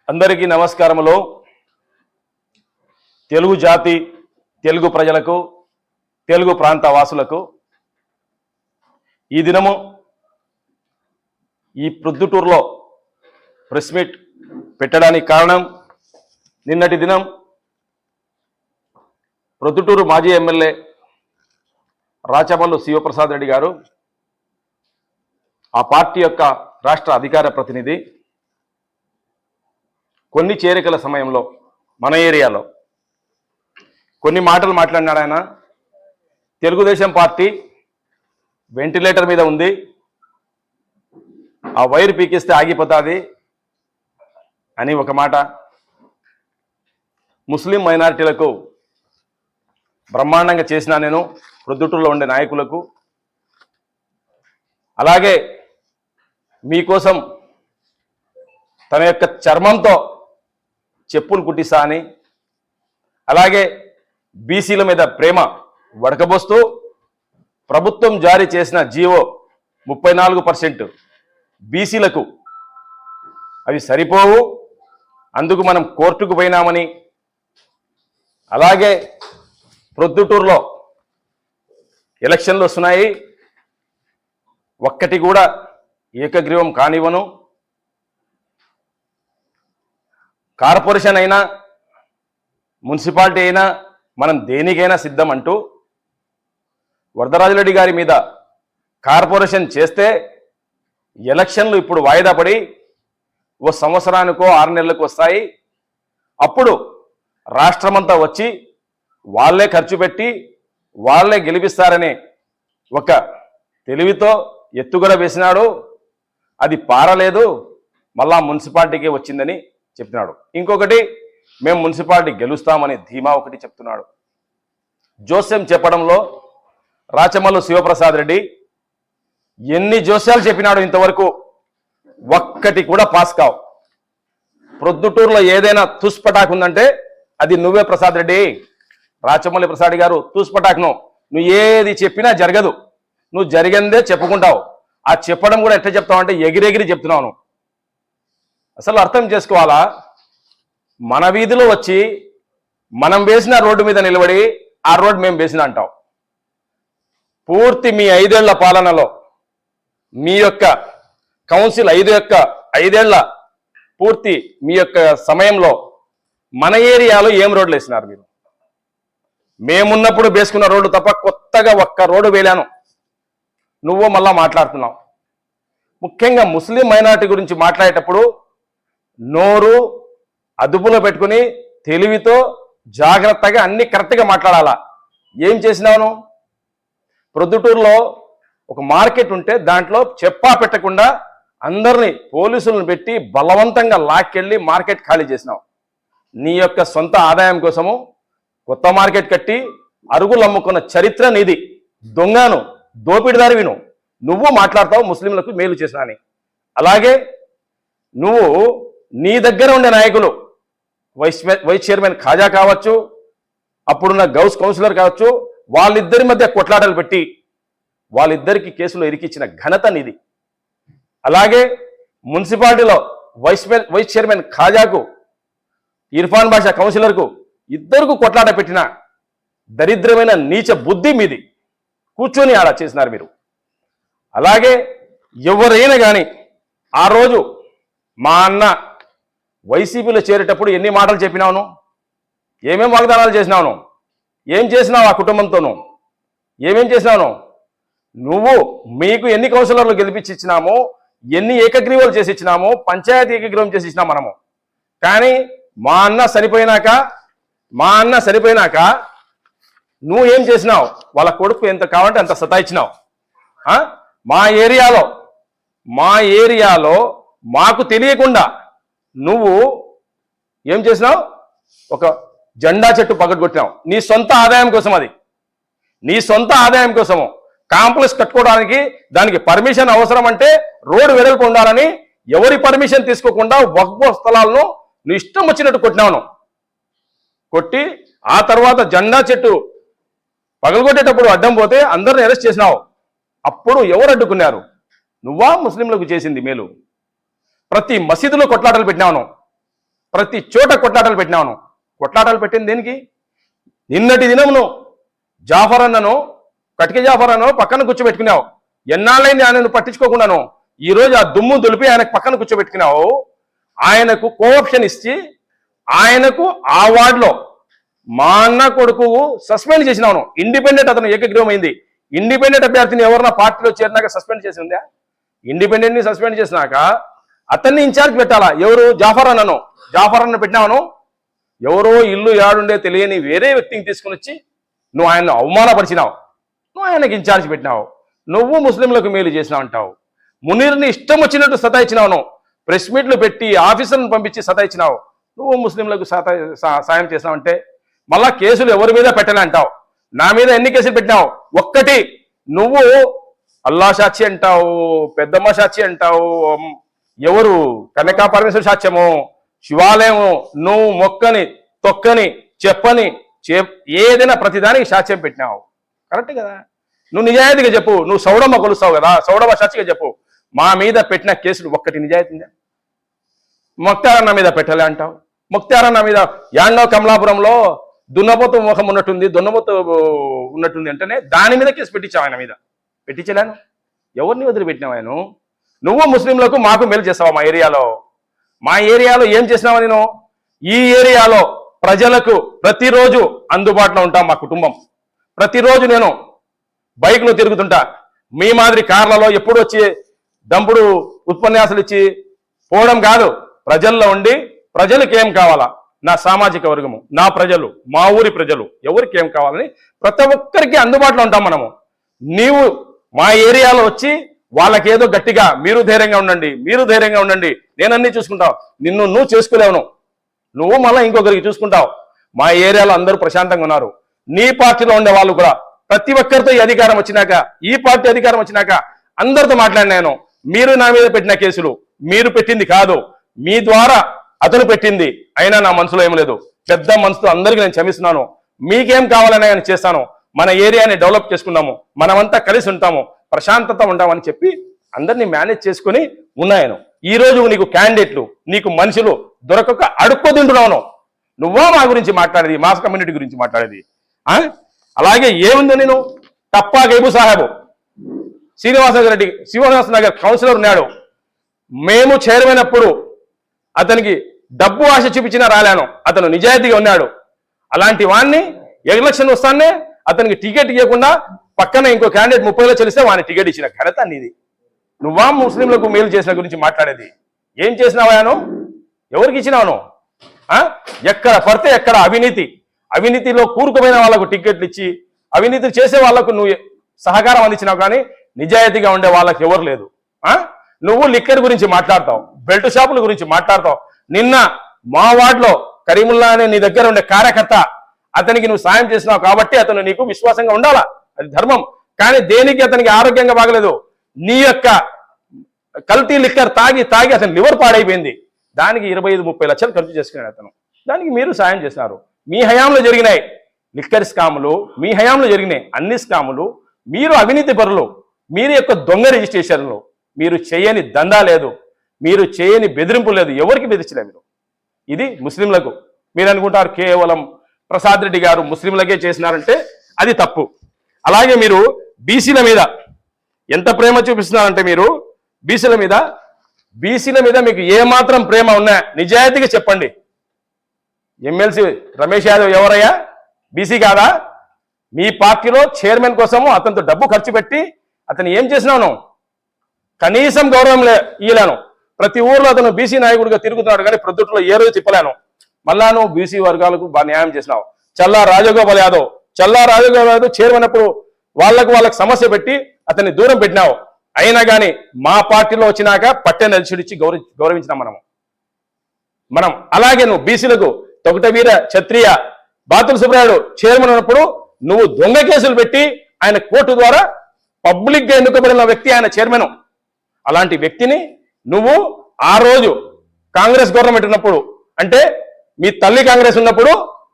అందరికీ నమస్కారములు. తెలుగు జాతి, తెలుగు ప్రజలకు, తెలుగు ప్రాంత వాసులకు ఈ దినము ఈ ప్రొద్దుటూరులో ప్రెస్ మీట్ పెట్టడానికి కారణం, నిన్నటి దినం ప్రొద్దుటూరు మాజీ ఎమ్మెల్యే రాచమల్లు శివప్రసాద్ రెడ్డి గారు, ఆ పార్టీ యొక్క రాష్ట్ర అధికార ప్రతినిధి, కొన్ని చేరికల సమయంలో మన ఏరియాలో కొన్ని మాటలు మాట్లాడినాడు. ఆయన తెలుగుదేశం పార్టీ వెంటిలేటర్ మీద ఉంది, ఆ వైర్ పీకిస్తే ఆగిపోతుంది అని ఒక మాట. ముస్లిం మైనారిటీలకు బ్రహ్మాండంగా చేసినా నేను ప్రొద్దుటూరులో ఉండే నాయకులకు. అలాగే మీకోసం తన యొక్క చర్మంతో చెప్పులు కుట్టిస్తా అని, అలాగే బీసీల మీద ప్రేమ వడకబోస్తూ ప్రభుత్వం జారీ చేసిన జీవో 34% బీసీలకు అవి సరిపోవు, అందుకు మనం కోర్టుకు పోయినామని, అలాగే ప్రొద్దుటూరులో ఎలక్షన్లు వస్తున్నాయి, ఒక్కటి కూడా ఏకగ్రీవం కానివ్వను, కార్పొరేషన్ అయినా మున్సిపాలిటీ అయినా మనం దేనికైనా సిద్ధం అంటూ వరదరాజరెడ్డి గారి మీద కార్పొరేషన్ చేస్తే ఎలక్షన్లు ఇప్పుడు వాయిదా పడి ఓ సంవత్సరానికో 6 నెలలకు వస్తాయి. అప్పుడు రాష్ట్రమంతా వచ్చి వాళ్ళే ఖర్చు పెట్టి వాళ్ళే గెలిపిస్తారనే ఒక తెలివితో ఎత్తుగడ వేసినాడు. అది పారలేదు, మళ్ళా మున్సిపాలిటీకి వచ్చిందని చెప్తున్నాడు. ఇంకొకటి, మేము మున్సిపాలిటీ గెలుస్తామని ధీమా ఒకటి చెప్తున్నాడు. జోస్యం చెప్పడంలో రాచమల్లు శివప్రసాద్ రెడ్డి ఎన్ని జోస్యాలు చెప్పినాడు, ఇంతవరకు ఒక్కటి కూడా పాస్ కావు. ప్రొద్దుటూరులో ఏదైనా తుస్పటాక్ ఉందంటే అది నువ్వే ప్రసాద్ రెడ్డి. రాచమల్లి ప్రసాద్ గారు తుస్పటాక్ను నువ్వు ఏది చెప్పినా జరగదు, నువ్వు జరిగిందే చెప్పుకుంటావు. ఆ చెప్పడం కూడా ఎట్లా చెప్తావు అంటే ఎగిరెగిరి చెప్తున్నావు. అసలు అర్థం చేసుకోవాలా, మన వీధిలో వచ్చి మనం వేసిన రోడ్డు మీద నిలబడి ఆ రోడ్డు మేము వేసిన అంటాం. పూర్తి మీ 5 ఏళ్ల పాలనలో, మీ యొక్క కౌన్సిల్ 5 ఏళ్ల పూర్తి మీ యొక్క సమయంలో మన ఏరియాలో ఏం రోడ్లు వేసినారు మీరు? మేమున్నప్పుడు వేసుకున్న రోడ్డు తప్ప కొత్తగా ఒక్క రోడ్డు వేలాను. నువ్వు మళ్ళా మాట్లాడుతున్నావు. ముఖ్యంగా ముస్లిం మైనారిటీ గురించి మాట్లాడేటప్పుడు నోరు అదుపులో పెట్టుకుని తెలివితో జాగ్రత్తగా అన్ని కరెక్ట్గా మాట్లాడాలా. ఏం చేసినావు? ప్రొద్దుటూరులో ఒక మార్కెట్ ఉంటే దాంట్లో చెప్పా పెట్టకుండా అందరినీ పోలీసులను పెట్టి బలవంతంగా లాక్కెళ్ళి మార్కెట్ ఖాళీ చేసినావు. నీ యొక్క సొంత ఆదాయం కోసము కొత్త మార్కెట్ కట్టి అరుగులు అమ్ముకున్న చరిత్ర నీది. దొంగను, దోపిడిదారివిను. నువ్వు మాట్లాడతావు ముస్లింలకు మేలు చేసినా అని. అలాగే నువ్వు నీ దగ్గర ఉండే నాయకులు, వైస్ చైర్మన్ ఖాజా కావచ్చు, అప్పుడున్న గౌస్ కౌన్సిలర్ కావచ్చు, వాళ్ళిద్దరి మధ్య కొట్లాటలు పెట్టి వాళ్ళిద్దరికి కేసులు ఇరికిచ్చిన ఘనత నీది. అలాగే మున్సిపాలిటీలో వైస్ చైర్మన్ ఖాజాకు, ఇర్ఫాన్ బాషా కౌన్సిలర్కు ఇద్దరికి కొట్లాట పెట్టిన దరిద్రమైన నీచ బుద్ధి మీది. కూర్చొని ఆడ చేసినారు మీరు. అలాగే ఎవరైనా కానీ ఆ రోజు మా అన్న వైసీపీలో చేరేటప్పుడు ఎన్ని మాటలు చెప్పినావును, ఏమేం వాగ్దానాలు చేసినావును, ఏం చేసినావు ఆ కుటుంబంతోనూ, ఏమేం చేసినావును? నువ్వు మీకు ఎన్ని కౌన్సిలర్లు గెలిపించి ఇచ్చినాము, ఎన్ని ఏకగ్రీవాలు చేసి ఇచ్చినాము, పంచాయతీ ఏకగ్రీవం చేసి ఇచ్చినాం మనము. కానీ మా అన్న చనిపోయినాక నువ్వు ఏం చేసినావు? వాళ్ళ కొడుకు ఎంత కావాలంటే అంత సతాయించినావు. మా ఏరియాలో మాకు తెలియకుండా నువ్వు ఏం చేసినావు? ఒక జెండా చెట్టు పగలగొట్టినావు. నీ సొంత ఆదాయం కోసం. అది నీ సొంత ఆదాయం కోసము. కాంప్లెక్స్ కట్టుకోవడానికి దానికి పర్మిషన్ అవసరం అంటే రోడ్డు వెడల్పు ఉండాలని ఎవరి పర్మిషన్ తీసుకోకుండా వక్ఫ్ స్థలాలను నువ్వు ఇష్టం వచ్చినట్టు కొట్టినావు. కొట్టి ఆ తర్వాత జెండా చెట్టు పగలగొట్టేటప్పుడు అడ్డం పోతే అందరిని అరెస్ట్ చేసినావు. అప్పుడు ఎవరు అడ్డుకున్నారు? నువ్వా ముస్లింలకు చేసింది మేలు? ప్రతి మసీదులో కొట్లాటలు పెట్టినావు. ప్రతి చోట కొట్లాటలు పెట్టినావు. కొట్లాటలు పెట్టింది దేనికి? నిన్నటి దినమును జాఫర్ అన్నను, కటిక జాఫర్ అన్నను పక్కన కూర్చోబెట్టుకున్నావు. ఎన్నాళ్ళైంది ఆయనను పట్టించుకోకుండాను. ఈరోజు ఆ దుమ్ము దులిపి ఆయనకు పక్కన కూర్చోబెట్టుకున్నావు. ఆయనకు కోఆప్షన్ ఇచ్చి ఆయనకు ఆ వార్డులో మా అన్న కొడుకు సస్పెండ్ చేసినాను. ఇండిపెండెంట్ అతను ఏకగ్రీవమైంది. ఇండిపెండెంట్ అభ్యర్థిని ఎవరన్నా పార్టీలో చేరినాక సస్పెండ్ చేసి ఉందా? ఇండిపెండెంట్ ని సస్పెండ్ చేసినాక అతన్ని ఇన్ఛార్జ్ పెట్టాలా? ఎవరు? జాఫర్ అన్నను. జాఫర్ అన్న పెట్టినావును. ఎవరో ఇల్లు యాడుండే తెలియని వేరే వ్యక్తిని తీసుకుని వచ్చి నువ్వు ఆయన్ను అవమానపరిచినావు. నువ్వు ఆయనకి ఇన్ఛార్జ్ పెట్టినావు. నువ్వు ముస్లింలకు మేలు చేసినావు అంటావు. మునీర్ని ఇష్టం వచ్చినట్టు సతాయించినావు. ప్రెస్ మీట్లు పెట్టి ఆఫీసర్లను పంపించి సతాయించినావు. నువ్వు ముస్లింలకు సాయం చేసినావంటే మళ్ళా కేసులు ఎవరి మీద పెట్టలే అంటావు. నా మీద ఎన్ని కేసులు పెట్టినావు? ఒక్కటి. నువ్వు అల్లా సాక్షి అంటావు, పెద్దమ్మ సాక్షి అంటావు, ఎవరు కనకా పరమేశ్వర సాక్ష్యము, శివాలయము, నువ్వు మొక్కని తొక్కని చెప్పని ఏదైనా ప్రతిదానికి సాక్ష్యం పెట్టినావు. కరెక్ట్ కదా? నువ్వు నిజాయితీగా చెప్పు. నువ్వు సౌడమ్మ కొలుస్తావు కదా, సౌడమ్మ సాక్షిగా చెప్పు. మా మీద పెట్టిన కేసులు ఒక్కటి నిజాయితీగా ముక్తారన్న మీద పెట్టలే అంటావు. ముక్తారన్న మీద యాండో కమలాపురంలో దున్నపోతు ముఖం ఉన్నట్టుంది, దున్నపోతు ఉన్నట్టుంది అంటేనే దాని మీద కేసు పెట్టించావు. ఆయన మీద పెట్టించలేను. ఎవరిని వదిలిపెట్టినావు? ఆయన నువ్వు ముస్లింలకు మాకు మేలు చేస్తావా? మా ఏరియాలో ఏం చేసినావా? నేను ఈ ఏరియాలో ప్రజలకు ప్రతిరోజు అందుబాటులో ఉంటాం. మా కుటుంబం ప్రతిరోజు నేను బైక్లో తిరుగుతుంటా. మీ మాదిరి కార్లలో ఎప్పుడు వచ్చి దంపుడు ఉపన్యాసాలు ఇచ్చి పోవడం కాదు. ప్రజల్లో ఉండి ప్రజలకు ఏం కావాలా, నా సామాజిక వర్గము, నా ప్రజలు, మా ఊరి ప్రజలు ఎవరికి ఏం కావాలని ప్రతి ఒక్కరికి అందుబాటులో ఉంటాం మనము. నీవు మా ఏరియాలో వచ్చి వాళ్ళకేదో గట్టిగా మీరు ధైర్యంగా ఉండండి, నేను అన్ని చూసుకుంటావు. నువ్వు చేసుకోలేవు. నువ్వు మళ్ళీ ఇంకొకరికి చూసుకుంటావు. మా ఏరియాలో అందరూ ప్రశాంతంగా ఉన్నారు. నీ పార్టీలో ఉండే వాళ్ళు కూడా ప్రతి ఒక్కరితో ఈ పార్టీ అధికారం వచ్చినాక అందరితో మాట్లాడినాను. మీరు నా మీద పెట్టిన కేసులు మీరు పెట్టింది కాదు, మీ ద్వారా అతను పెట్టింది. అయినా నా మనసులో ఏం లేదు. పెద్ద మనసుతో అందరికీ నేను క్షమిస్తున్నాను. మీకేం కావాలని నేను చేస్తాను. మన ఏరియాని డెవలప్ చేసుకుందాము, మనమంతా కలిసి ఉంటాము, ప్రశాంతత ఉంటామని చెప్పి అందరినీ మేనేజ్ చేసుకుని ఉన్నాయను. ఈ రోజు నీకు క్యాండిడేట్లు, నీకు మనుషులు దొరకక అడుక్కో తింటున్నావు. నువ్వా మా గురించి మాట్లాడేది, మా కమ్యూనిటీ గురించి మాట్లాడేది? అలాగే ఏముంది? నేను టప్పా గైబు సాహెబు శ్రీనివాస నగర్ కౌన్సిలర్ ఉన్నాడు. మేము చేరమైనప్పుడు అతనికి డబ్బు ఆశ చూపించినా రాలేను. అతను నిజాయితీగా ఉన్నాడు. అలాంటి వాడిని ఎలక్షన్ వస్తానే అతనికి టికెట్ ఇవ్వకుండా పక్కన ఇంకో క్యాండిడేట్ 30,000 చెల్లిస్తే వాడిని టికెట్ ఇచ్చిన ఘనత నీది. నువ్వా ముస్లింలకు మేలు చేసిన గురించి మాట్లాడేది? ఏం చేసినావాను? ఎవరికి ఇచ్చినావు? ఎక్కడ పడితే ఎక్కడ అవినీతిలో కూరుకుపోయిన వాళ్ళకు టికెట్లు ఇచ్చి అవినీతి చేసే వాళ్లకు నువ్వు సహకారం అందించినావు. కానీ నిజాయితీగా ఉండే వాళ్ళకి ఎవరు లేదు. నువ్వు లిక్కర్ గురించి మాట్లాడతావు, బెల్ట్ షాపుల గురించి మాట్లాడతావు. నిన్న మా వార్డులో కరీముల్లా అనే నీ దగ్గర ఉండే కార్యకర్త, అతనికి నువ్వు సాయం చేసినావు కాబట్టి అతను నీకు విశ్వాసంగా ఉండాలా, అది ధర్మం. కానీ దేనికి అతనికి ఆరోగ్యంగా బాగలేదు. నీ యొక్క కల్తీ లిక్కర్ తాగి అతని లివర్ పాడైపోయింది. దానికి 25-30 లక్షలు ఖర్చు చేసుకున్నాడు అతను. దానికి మీరు సాయం చేసినారు. మీ హయాంలో జరిగినాయి లిక్కర్ స్కాములు, మీ హయాంలో జరిగినాయి అన్ని స్కాములు. మీరు అవినీతి పరులు, మీరు యొక్క దొంగ రిజిస్ట్రేషన్లు, మీరు చేయని దందా లేదు, మీరు చేయని బెదిరింపు లేదు, ఎవరికి బెదిరించలేదు మీరు. ఇది ముస్లింలకు. మీరు అనుకుంటారు కేవలం ప్రసాద్ రెడ్డి గారు ముస్లింలకే చేసినారంటే అది తప్పు. అలాగే మీరు బీసీల మీద ఎంత ప్రేమ చూపిస్తున్నారంటే, మీరు బీసీల మీద మీకు ఏమాత్రం ప్రేమ ఉన్నా నిజాయితీగా చెప్పండి. ఎమ్మెల్సీ రమేష్ యాదవ్ ఎవరయ్యా? బీసీ కాదా? మీ పార్టీలో చైర్మన్ కోసము అతనితో డబ్బు ఖర్చు పెట్టి అతను ఏం చేసినాను? కనీసం గౌరవం ఇయ్యలేను. ప్రతి ఊర్లో అతను బీసీ నాయకుడిగా తిరుగుతున్నాడు, కానీ ప్రొద్దుట్లో ఏ రోజు తిప్పలేను. మళ్ళా నువ్వు బీసీ వర్గాలకు బాగా న్యాయం చేసినావు. చల్లా రాజగోపాల్ యాదవ్ చైర్మన్ అప్పుడు వాళ్ళకు సమస్య పెట్టి అతన్ని దూరం పెట్టినావు. అయినా కానీ మా పార్టీలో వచ్చినాక పట్టె నలిచిడిచ్చి గౌరవించినాం మనం. అలాగే నువ్వు బీసీలకు తొకటవీర క్షత్రియ బాతుల సుబ్రాయుడు చైర్మన్ ఉన్నప్పుడు నువ్వు దొంగ కేసులు పెట్టి ఆయన కోర్టు ద్వారా పబ్లిక్ గా ఎన్నుకోబడిన వ్యక్తి ఆయన చైర్మన్. అలాంటి వ్యక్తిని నువ్వు ఆ రోజు కాంగ్రెస్ గవర్నమెంట్ ఉన్నప్పుడు, అంటే మీ తల్లి కాంగ్రెస్ ఉన్నప్పుడు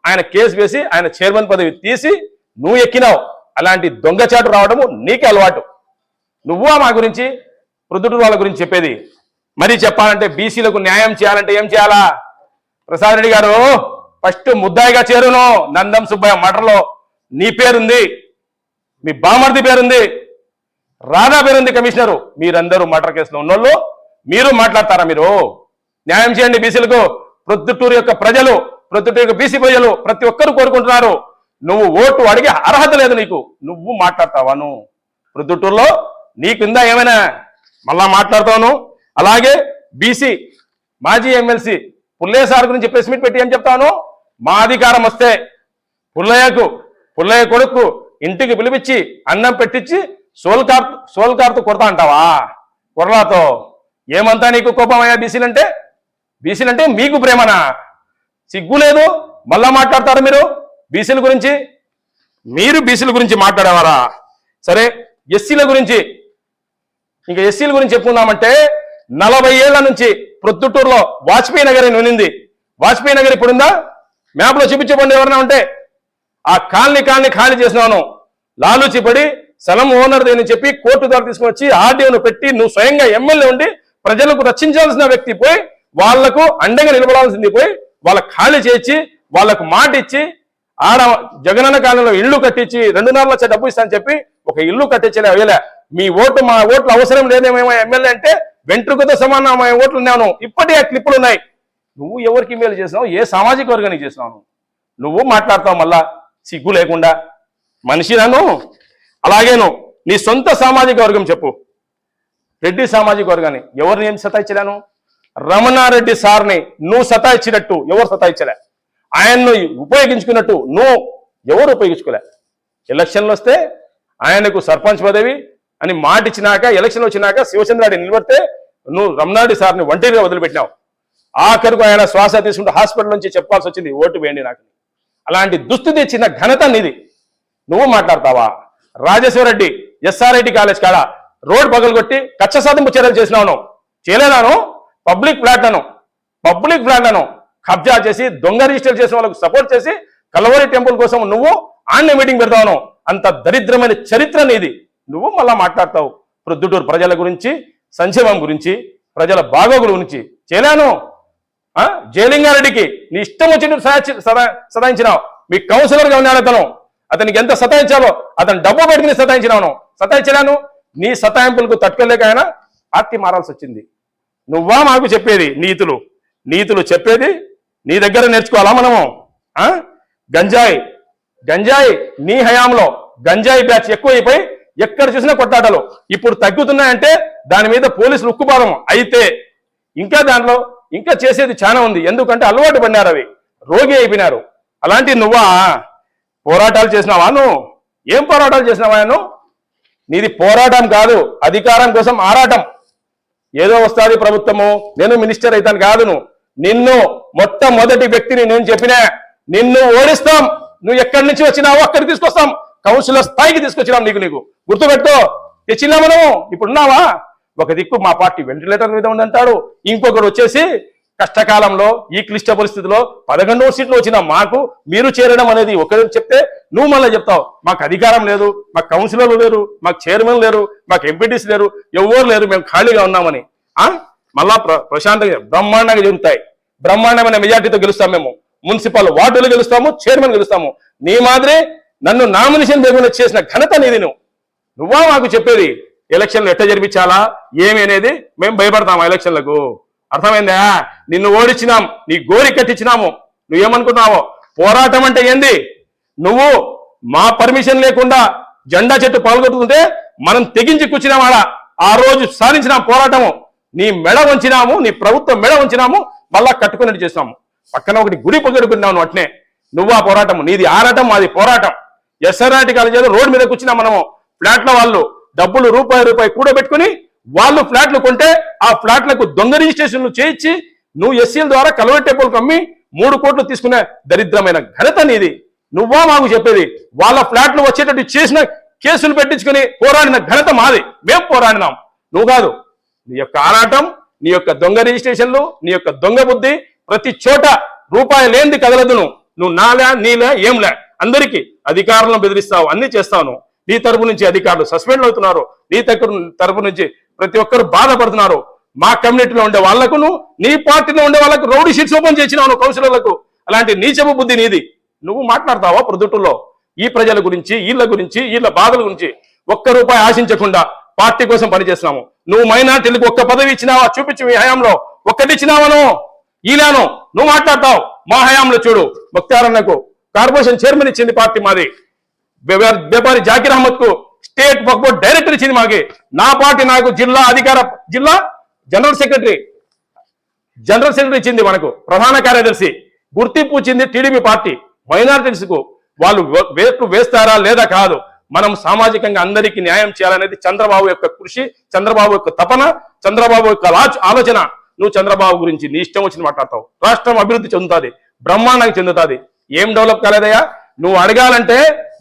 ఆయన కేసు వేసి ఆయన చైర్మన్ పదవి తీసి నువ్వు ఎక్కినావు. అలాంటి దొంగచాటు రావడము నీకే అలవాటు. నువ్వు మా గురించి ప్రొద్దుటూరు వాళ్ళ గురించి చెప్పేది. మరి చెప్పాలంటే బీసీలకు న్యాయం చేయాలంటే ఏం చేయాలా? ప్రసాద్ రెడ్డి గారు ఫస్ట్ ముద్దాయిగా చేరును నందం సుబ్బయ్య మర్డర్లో నీ పేరుంది, మీ బామర్ది పేరుంది, రాధా పేరుంది కమిషనరు. మీరందరూ మర్డర్ కేసులో ఉన్నోళ్ళు మీరు మాట్లాడతారా? మీరు న్యాయం చేయండి బీసీలకు. ప్రొద్దుటూరు యొక్క ప్రజలు, ప్రొద్దుటూరు యొక్క బీసీ ప్రజలు ప్రతి ఒక్కరు కోరుకుంటున్నారు. నువ్వు ఓటు అడిగే అర్హత లేదు నీకు, నువ్వు మాట్లాడతావా? నువ్వు ప్రొద్దుటూరులో నీకుందా ఏమైనా? మళ్ళా మాట్లాడతాను. అలాగే బీసీ మాజీ ఎమ్మెల్సీ పుల్లయ్య సార్ గురించి ప్రెస్ మీట్ పెట్టి ఏం చెప్తాను? మా అధికారం వస్తే పుల్లయ్య కొడుకు ఇంటికి పిలిపించి అన్నం పెట్టించి సోల్కార్తో కొడతా అంటావా? కొరలాతో ఏమంతా నీకు కోపం అయ్యా? బీసీలంటే మీకు ప్రేమనా? సిగ్గు లేదు? మళ్ళా మాట్లాడతారు మీరు బీసీల గురించి. మీరు బీసీల గురించి మాట్లాడేవారా? సరే, ఎస్సీల గురించి, ఇంకా ఎస్సీల గురించి చెప్పుకుందామంటే 40 ఏళ్ల నుంచి ప్రొద్దుటూరులో వాజ్పేయి నగర్ అని ఉన్నింది. వాజ్పేయి నగర్ ఇప్పుడుందా? మ్యాప్లో చూపించబడి ఎవరైనా ఉంటే ఆ కాలనీ ఖాళీ చేసినాను. లాలూచి పడి స్థలం ఓనర్ అని చెప్పి కోర్టు ద్వారా తీసుకుని వచ్చి ఆర్డీఓను పెట్టి నువ్వు స్వయంగా ఎమ్మెల్యే ఉండి ప్రజలకు రక్షించాల్సిన వ్యక్తి పోయి వాళ్లకు అండగా నిలబడాల్సింది పోయి వాళ్ళ ఖాళీ చేయించి వాళ్లకు మాట ఇచ్చి ఆడ జగనన్న కాలంలో ఇల్లు కట్టించి 2.5 లక్షల డబ్బు ఇస్తానని చెప్పి ఒక ఇల్లు కట్టించలే. అయ్యలే మీ ఓటు మా ఓట్లు అవసరం లేదేమేమో ఎమ్మెల్యే అంటే వెంట్రుకతో సమానం మా ఓట్లు ఉన్నాను. ఇప్పటి ఆ క్లిప్పులు ఉన్నాయి. నువ్వు ఎవరికి మేలు చేసినావు? ఏ సామాజిక వర్గానికి చేసినావు? నువ్వు మాట్లాడతావు మళ్ళా సిగ్గు లేకుండా. మనిషి నన్ను అలాగేను నీ సొంత సామాజిక వర్గం చెప్పు. రెడ్డి సామాజిక వర్గాన్ని ఎవరిని ఏం సతాయించలేను? రమణారెడ్డి సార్ని నువ్వు సతాయించినట్టు ఎవరు సతాయించలే. ఆయన్ను ఉపయోగించుకున్నట్టు నువ్వు ఎవరు ఉపయోగించుకోలే. ఎలక్షన్లు వస్తే ఆయనకు సర్పంచ్ పదవి అని మాట ఇచ్చినాక ఎలక్షన్ వచ్చినాక శివచంద్రారెడ్డి నిలబడితే నువ్వు రమణారెడ్డి సార్ని ఒంటరిగా వదిలిపెట్టినావు. ఆఖరుకు ఆయన శ్వాస తీసుకుంటూ హాస్పిటల్ నుంచి చెప్పాల్సి వచ్చింది ఓటు వేయండి నాకు. అలాంటి దుస్థితి ఇచ్చిన ఘనత నీది. నువ్వు మాట్లాడతావా? రాజేశ్వరరెడ్డి ఎస్ఆర్ఐటి కాలేజ్ కాడ రోడ్ పగలగొట్టి కక్ష సాధింపు చర్యలు చేసినావు. చేయలేదాను? పబ్లిక్ ఫ్లాట్లను కబ్జా చేసి దొంగ రిజిస్టర్ చేసిన వాళ్ళకు సపోర్ట్ చేసి కలవరి టెంపుల్ కోసం నువ్వు ఆన్లైన్ మీటింగ్ పెడతావు. అంత దరిద్రమైన చరిత్ర నీది. నువ్వు మళ్ళా మాట్లాడతావు ప్రొద్దుటూరు ప్రజల గురించి, సంక్షేమం గురించి, ప్రజల బాగోగుల గురించి. చేయలేను. జయలింగారెడ్డికి నీ ఇష్టం వచ్చినట్టు సతాయించినావు. మీ కౌన్సిలర్గా ఉన్నాడు అతనికి ఎంత సతాయించాలో అతను డబ్బు పెట్టుకుని సతాయించలేను. నీ సతాయింపులకు తట్టుకోలేక ఆయన పార్టీ మారాల్సి వచ్చింది. నువ్వా మాకు చెప్పేది? నీతులు చెప్పేది నీ దగ్గర నేర్చుకోవాలా మనము? గంజాయి నీ హయాంలో గంజాయి బ్యాచ్ ఎక్కువైపోయి ఎక్కడ చూసినా కొట్టాటలు. ఇప్పుడు తగ్గుతున్నాయంటే దాని మీద పోలీసులు ఉక్కుపాదం అయితే ఇంకా దాంట్లో ఇంకా చేసేది చాలా ఉంది. ఎందుకంటే అలవాటు పడినారు, అవి రోగి అయిపోయినారు. అలాంటి నువ్వా పోరాటాలు చేసినావా? నువ్వు ఏం పోరాటాలు చేసినావా? నీది పోరాటం కాదు, అధికారం కోసం ఆరాటం. ఏదో వస్తుంది ప్రభుత్వము, నేను మినిస్టర్ అవుతాను కాదు. నిన్ను మొట్టమొదటి వ్యక్తిని నేను చెప్పినా, నిన్ను ఓడిస్తాం. నువ్వు ఎక్కడి నుంచి వచ్చినావో అక్కడికి తీసుకొస్తాం. కౌన్సిలర్ స్థాయికి తీసుకొచ్చినాం. నీకు గుర్తుపెట్టు. తెచ్చినా మనము ఇప్పుడున్నావా? ఒక దిక్కు మా పార్టీ వెంటిలేటర్ మీద ఉందంటాడు, ఇంకొకరు వచ్చేసి కష్టకాలంలో ఈ క్లిష్ట పరిస్థితిలో 11వ సీట్లు వచ్చిన మాకు మీరు చేరడం అనేది ఒకరు చెప్తే నువ్వు మళ్ళీ చెప్తావు మాకు అధికారం లేదు, మాకు కౌన్సిలర్లు లేరు, మాకు చైర్మన్ లేరు, మాకు ఎంపీటీస్ లేరు, ఎవరు లేరు, మేము ఖాళీగా ఉన్నామని. మళ్ళా ప్రశాంతంగా బ్రహ్మాండంగా జరుగుతాయి. బ్రహ్మాండమైన మెజార్టీతో గెలుస్తాం. మేము మున్సిపల్ వార్డులు గెలుస్తాము, చైర్మన్ గెలుస్తాము. నీ మాదిరి నన్ను నామినేషన్ లేకుండా చేసిన ఘనత నీది. నువ్వా మాకు చెప్పేది ఎలక్షన్లు ఎట్లా జరిపించాలా ఏమి అనేది? మేము భయపడతాము ఎలక్షన్లకు. అర్థమైందా? నిన్ను ఓడించినాం, నీ గోరి కట్టించినాము. నువ్వేమనుకుంటున్నావో? పోరాటం అంటే ఏంది? నువ్వు మా పర్మిషన్ లేకుండా జెండా చెట్టు పాల్గొంటుంటే మనం తెగించి కూర్చున్నామాడ. ఆ రోజు సాధించిన పోరాటము నీ మెడ వంచినాము, నీ ప్రభుత్వం మెడ వంచినాము, మళ్ళా కట్టుకున్నట్టు చేసినాము. పక్కన ఒకటి గుడి పగడుకున్నావు. అట్నే నువ్వు ఆ పోరాటం, నీది ఆరాటం, మాది పోరాటం. ఎస్ఆర్ఐటి కాలేజ్ రోడ్డు మీద కూర్చున్నాం మనము. ఫ్లాట్ల వాళ్ళు డబ్బులు రూపాయి కూడబెట్టుకుని వాళ్ళు ఫ్లాట్లు కొంటే ఆ ఫ్లాట్లకు దొంగ రిజిస్ట్రేషన్లు చేయించి నువ్వు ఎస్సీల ద్వారా కలవరి టెంపుల్కి అమ్మి 3 కోట్లు తీసుకునే దరిద్రమైన ఘనత నీది. నువ్వా మాకు చెప్పేది? వాళ్ళ ఫ్లాట్లు వచ్చేటట్టు చేసిన కేసులు పెట్టించుకుని పోరాడిన ఘనత మాది. మేము పోరాడినాం, నువ్వు కాదు. నీ యొక్క ఆరాటం, నీ యొక్క దొంగ రిజిస్ట్రేషన్లు, నీ యొక్క దొంగ బుద్ధి ప్రతి చోట రూపాయి లేనిది కదలదు. నువ్వు నాలే నీలే ఏంలే అందరికీ అధికారులను బెదిరిస్తావు, అన్ని చేస్తావు. నీ తరపు నుంచి అధికారులు సస్పెండ్ అవుతున్నారు, నీ తరపు నుంచి ప్రతి ఒక్కరు బాధపడుతున్నారు. మా కమ్యూనిటీలో ఉండే వాళ్లకును నీ పార్టీలో ఉండే వాళ్ళకు రౌడీ షీట్స్ ఓపెన్ చేసినావు నువ్వు కౌన్సిలర్లకు. అలాంటి నీచపు బుద్ధి నీది. నువ్వు మాట్లాడతావా ప్రొద్దుటూరులో ఈ ప్రజల గురించి, వీళ్ళ బాధల గురించి? ఒక్క రూపాయి ఆశించకుండా పార్టీ కోసం పనిచేస్తున్నాము. నువ్వు మైనార్టీలకు ఒక్క పదవి ఇచ్చినావా? చూపించు మీ హయాంలో ఒక్కటి ఇచ్చినావను ఈలాను. నువ్వు మాట్లాడతావు. మా హయాంలో చూడు, ముక్తారన్నకు కార్పొరేషన్ చైర్మన్ ఇచ్చింది పార్టీ మాది. వ్యాపారి జాకీర్ అహ్మద్ కు స్టేట్ వక్ఫ్ బోర్డ్ డైరెక్టర్ ఇచ్చింది మాకి. నా పార్టీ నాకు జిల్లా జనరల్ సెక్రటరీ ఇచ్చింది. మనకు ప్రధాన కార్యదర్శి గుర్తింపు ఇచ్చింది టీడీపీ పార్టీ. మైనారిటీస్ కు వాళ్ళు వేస్తారా లేదా కాదు. మనం సామాజికంగా అందరికీ న్యాయం చేయాలనేది చంద్రబాబు యొక్క కృషి, చంద్రబాబు యొక్క తపన, చంద్రబాబు యొక్క ఆలోచన. నువ్వు చంద్రబాబు గురించి నీ ఇష్టం వచ్చిన మాట్లాడతావు. రాష్ట్రం అభివృద్ధి చెందుతుంది, బ్రహ్మాండంగా చెందుతుంది. ఏం డెవలప్ కాలేదయ్యా? నువ్వు అడగాలంటే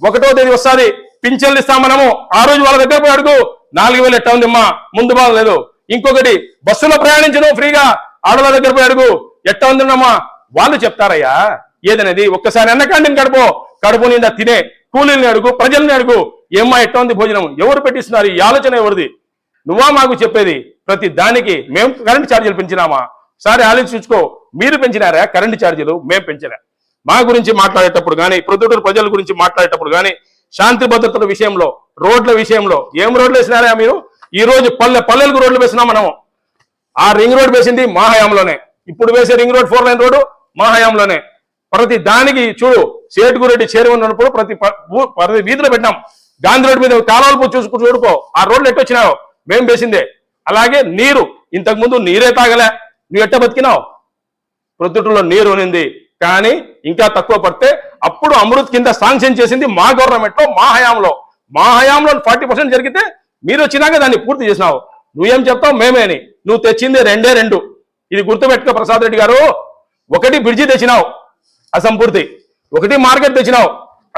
1వ తేదీ వస్తుంది, పింఛన్లు ఇస్తాం మనము. ఆ రోజు వాళ్ళ దగ్గర పోయి అడుగు, 4000 ఎట్టా ఉందమ్మా, ముందు బాధ లేదు. ఇంకొకటి, బస్సులో ప్రయాణించను ఫ్రీగా, ఆడవాళ్ళ దగ్గర పోయి అడుగు, ఎట్టా ఉందమ్మా, వాళ్ళు చెప్తారయ్యా ఏదనేది. ఒక్కసారి అన్న క్యాంటీన్ కడుపు నిండా తినే కూలీల్ని అడుగు, ప్రజల్ని అడుగు, ఏమ్మా ఎట్టా ఉంది భోజనం, ఎవరు పెట్టిస్తున్నారు, ఈ ఆలోచన ఎవరిది? నువ్వా మాకు చెప్పేది? ప్రతి దానికి మేము కరెంటు ఛార్జీలు పెంచినామా? సరే ఆలోచించుకో. మీరు పెంచినారా కరెంటు ఛార్జీలు? మేము పెంచలే. మా గురించి మాట్లాడేటప్పుడు కానీ, ప్రొద్దుటూరు ప్రజల గురించి మాట్లాడేటప్పుడు కానీ, శాంతి భద్రతల విషయంలో, రోడ్ల విషయంలో ఏం రోడ్లు వేసినారా మీరు? ఈ రోజు పల్లెలకు రోడ్లు వేసినాం మనం. ఆ రింగ్ రోడ్ వేసింది మా హయాంలోనే. ఇప్పుడు వేసే రింగ్ రోడ్ 4 లైన్ రోడ్డు మా హయాంలోనే. ప్రతి దానికి చూడు, సేటుగురెడ్డి చైర్మన్ ఉన్నప్పుడు ప్రతి వీధిలో పెట్టినాం. గాంధీ రోడ్ మీద కాలువలు చూడుకో, ఆ రోడ్లు ఎట్టొచ్చినావు, మేము వేసిందే. అలాగే నీరు, ఇంతకుముందు నీరే తాగలే, నువ్వు ఎట్ట బతికినావు? ప్రొద్దుటూరులో నీరు ఉన్నింది, కానీ ఇంకా తక్కువ పడితే అప్పుడు అమృత్ కింద శాంక్షన్ చేసింది మా గవర్నమెంట్ లో, మా హయాంలో 40% జరిగితే మీరు వచ్చినాక దాన్ని పూర్తి చేసినావు. నువ్వేం చెప్తావు? మేమేని. నువ్వు తెచ్చింది 2. ఇది గుర్తుపెట్టుకో ప్రసాద్ రెడ్డి గారు. 1 బ్రిడ్జి తెచ్చినావు అసంపూర్తి, 1 మార్కెట్ తెచ్చినావు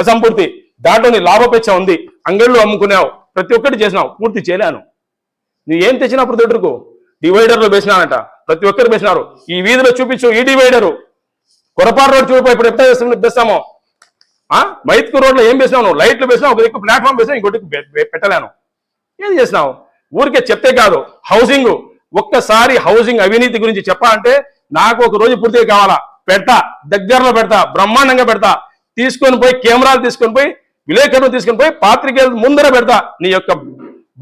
అసంపూర్తి. దాంట్లో నీ లాభపేక్ష ఉంది, అంగళ్ళు అమ్ముకున్నావు, ప్రతి ఒక్కటి చేసినావు, పూర్తి చేయలేను. నువ్వు ఏం తెచ్చినావు? ప్రొద్దుటూరుకు డివైడర్లు వేసినానంట, ప్రతి ఒక్కరు వేసినారు. ఈ వీధిలో చూపించు ఈ డివైడరు. కొరపాడు రోడ్ చూడిపో, ఇప్పుడు ఎట్లా తెస్తామో. మైత్కూర్ రోడ్లో ఏం వేసినావు? నువ్వు లైట్లు వేసినావు, ఒక దిక్కు ప్లాట్ఫామ్ వేసినావు, ఇంకోటి పెట్టలేను. ఏం చేసినావు? ఊరికే చెప్తే కాదు. హౌసింగ్, ఒక్కసారి హౌసింగ్ అవినీతి గురించి చెప్పాలంటే నాకు ఒక రోజు పూర్తిగా కావాలా. పెడతా, దగ్గరలో పెడతా, బ్రహ్మాండంగా పెడతా. తీసుకొని పోయి కెమెరాలు తీసుకొని పోయి, విలేకరులు తీసుకొని పోయి, పాత్రికేయుల ముందర పెడతా. నీ యొక్క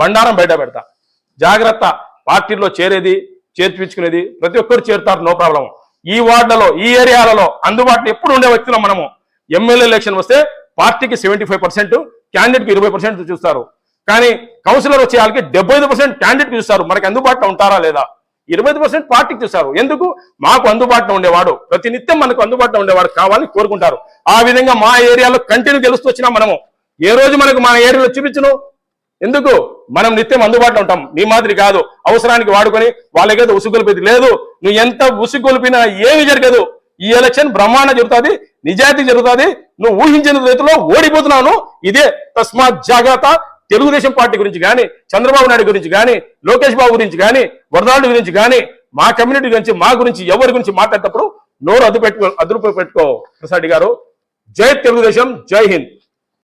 బండారం బయట పెడతా. జాగ్రత్త. పార్టీలో చేర్పించుకునేది ప్రతి ఒక్కరు చేరుతారు, నో ప్రాబ్లం. ఈ వార్డులలో, ఈ ఏరియాలలో అందుబాటులో ఎప్పుడు ఉండే వ్యక్తులు మనము. ఎమ్మెల్యే ఎలక్షన్ వస్తే పార్టీకి 75%, క్యాండిడేట్కి 20% చూస్తారు. కానీ కౌన్సిలర్ వచ్చే వాళ్ళకి 75% క్యాండిడేట్కి చూస్తారు. మనకి అందుబాటులో ఉంటారా లేదా? 20% పార్టీకి చూస్తారు. ఎందుకు? మాకు అందుబాటులో ఉండేవాడు, ప్రతినిత్యం మనకు అందుబాటులో ఉండేవాడు కావాలని కోరుకుంటారు. ఆ విధంగా మా ఏరియాలో కంటిన్యూ గెలుస్తూ వచ్చినా మనము. ఏ రోజు మనకు మన ఏరియాలో చూపించను. ఎందుకు? మనం నిత్యం అందుబాటులో ఉంటాం. నీ మాదిరి కాదు, అవసరానికి వాడుకొని వాళ్ళకేదో ఉసుగొలిపేది లేదు. నువ్వు ఎంత ఉసుగొలిపినా ఏమి జరగదు. ఈ ఎలక్షన్ బ్రహ్మాండ జరుగుతుంది, నిజాయితీ జరుగుతుంది. నువ్వు ఊహించిన రీతిలో ఓడిపోతున్నావు. ఇదే తస్మాత్ జాగ్రత్త. తెలుగుదేశం పార్టీ గురించి కానీ, చంద్రబాబు నాయుడు గురించి కానీ, లోకేష్ బాబు గురించి కానీ, వరదాడు గురించి కానీ, మా కమ్యూనిటీ గురించి, మా గురించి, ఎవరి గురించి మాట్లాడేటప్పుడు నోరు అదుపు పెట్టుకో ప్రసాద్ గారు. జై తెలుగుదేశం, జై హింద్.